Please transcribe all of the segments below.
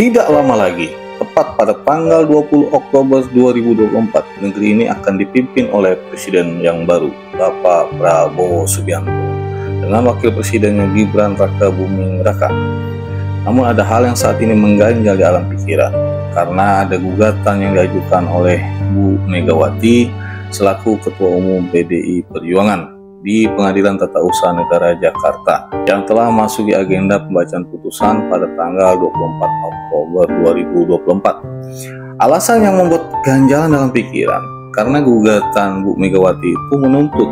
Tidak lama lagi, tepat pada tanggal 20 Oktober 2024, negeri ini akan dipimpin oleh presiden yang baru, Bapak Prabowo Subianto, dengan wakil presidennya Gibran Rakabuming Raka. Namun ada hal yang saat ini mengganjal di alam pikiran, karena ada gugatan yang diajukan oleh Bu Megawati selaku Ketua Umum PDI Perjuangan di Pengadilan Tata Usaha Negara Jakarta yang telah masuki agenda pembacaan putusan pada tanggal 24 Oktober 2024. Alasan yang membuat ganjalan dalam pikiran karena gugatan Bu Megawati itu menuntut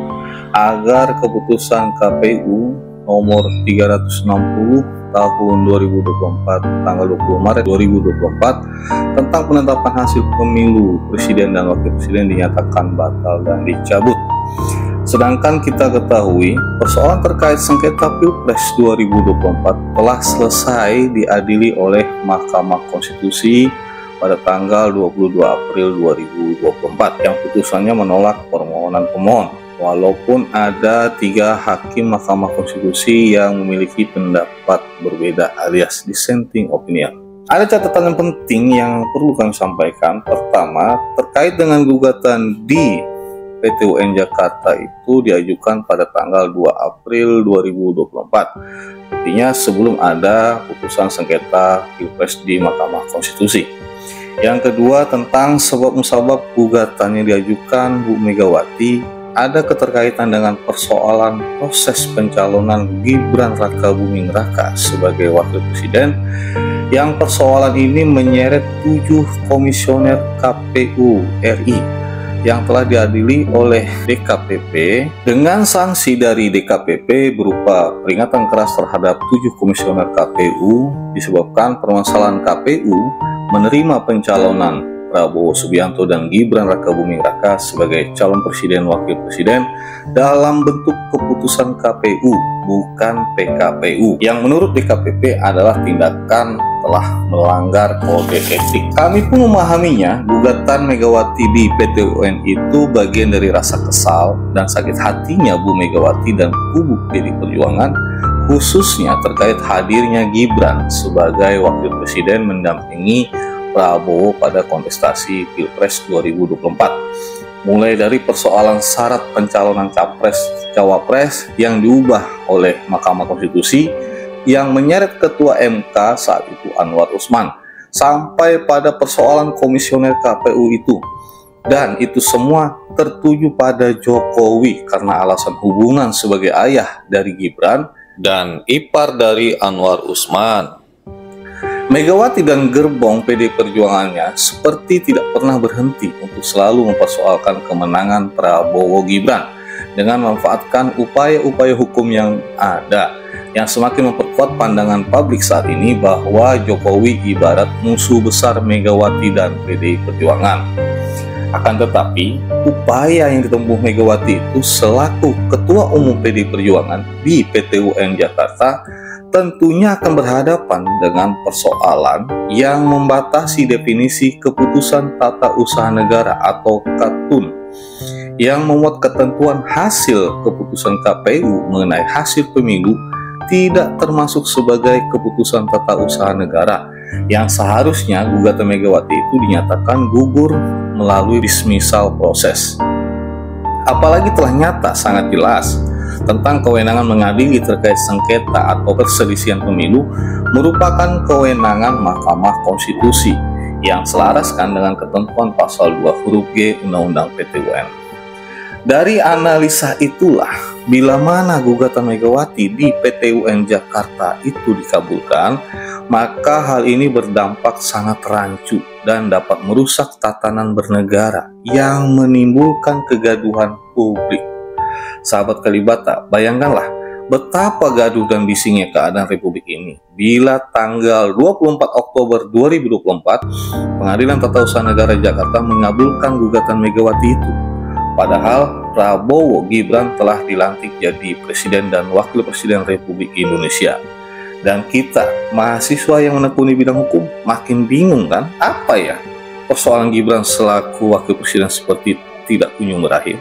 agar keputusan KPU nomor 360 tahun 2024 tanggal 20 Maret 2024 tentang penetapan hasil pemilu presiden dan wakil presiden dinyatakan batal dan dicabut. Sedangkan kita ketahui persoalan terkait sengketa Pilpres 2024 telah selesai diadili oleh Mahkamah Konstitusi pada tanggal 22 April 2024 yang putusannya menolak permohonan pemohon, walaupun ada 3 hakim Mahkamah Konstitusi yang memiliki pendapat berbeda alias dissenting opinion. Ada catatan yang penting yang perlu kami sampaikan. Pertama, terkait dengan gugatan di PT UN Jakarta itu diajukan pada tanggal 2 April 2024. Artinya sebelum ada putusan sengketa Pilpres di Mahkamah Konstitusi. Yang kedua, tentang sebab musabab gugatannya diajukan Bu Megawati, ada keterkaitan dengan persoalan proses pencalonan Gibran Rakabuming Raka sebagai wakil presiden, yang persoalan ini menyeret 7 komisioner KPU RI yang telah diadili oleh DKPP dengan sanksi dari DKPP berupa peringatan keras terhadap 7 komisioner KPU disebabkan permasalahan KPU menerima pencalonan Prabowo Subianto dan Gibran Rakabuming Raka sebagai calon presiden wakil presiden dalam bentuk keputusan KPU bukan PKPU yang menurut DKPP adalah tindakan telah melanggar kode etik. Kami pun memahaminya, gugatan Megawati di PT UN itu bagian dari rasa kesal dan sakit hatinya Bu Megawati dan kubu PDI Perjuangan, khususnya terkait hadirnya Gibran sebagai wakil presiden mendampingi Prabowo pada kontestasi Pilpres 2024. Mulai dari persoalan syarat pencalonan Capres-Cawapres yang diubah oleh Mahkamah Konstitusi yang menyeret Ketua MK saat itu Anwar Usman, sampai pada persoalan komisioner KPU itu. Dan itu semua tertuju pada Jokowi karena alasan hubungan sebagai ayah dari Gibran dan ipar dari Anwar Usman. Megawati dan gerbong PD Perjuangannya seperti tidak pernah berhenti untuk selalu mempersoalkan kemenangan Prabowo Gibran dengan memanfaatkan upaya-upaya hukum yang ada yang semakin memperkuat pandangan publik saat ini bahwa Jokowi ibarat musuh besar Megawati dan PDI Perjuangan. Akan tetapi, upaya yang ditempuh Megawati itu selaku Ketua Umum PDI Perjuangan di PT UN Jakarta tentunya akan berhadapan dengan persoalan yang membatasi definisi keputusan tata usaha negara atau KATUN yang memuat ketentuan hasil keputusan KPU mengenai hasil pemilu tidak termasuk sebagai keputusan tata usaha negara yang seharusnya gugatan Megawati itu dinyatakan gugur melalui dismissal proses. Apalagi telah nyata sangat jelas tentang kewenangan mengadili terkait sengketa atau perselisihan pemilu merupakan kewenangan Mahkamah Konstitusi yang selaraskan dengan ketentuan pasal 2 huruf G Undang-Undang PT UN. Dari analisa itulah, bila mana gugatan Megawati di PT UN Jakarta itu dikabulkan, maka hal ini berdampak sangat rancu dan dapat merusak tatanan bernegara yang menimbulkan kegaduhan publik. Sahabat Kalibata, bayangkanlah betapa gaduh dan bisingnya keadaan Republik ini bila tanggal 24 Oktober 2024 Pengadilan Tata Usaha Negara Jakarta mengabulkan gugatan Megawati itu. Padahal Prabowo Gibran telah dilantik jadi presiden dan wakil presiden Republik Indonesia. Dan kita, mahasiswa yang menekuni bidang hukum, makin bingung kan? Apa ya persoalan Gibran selaku wakil presiden seperti tidak kunjung berakhir?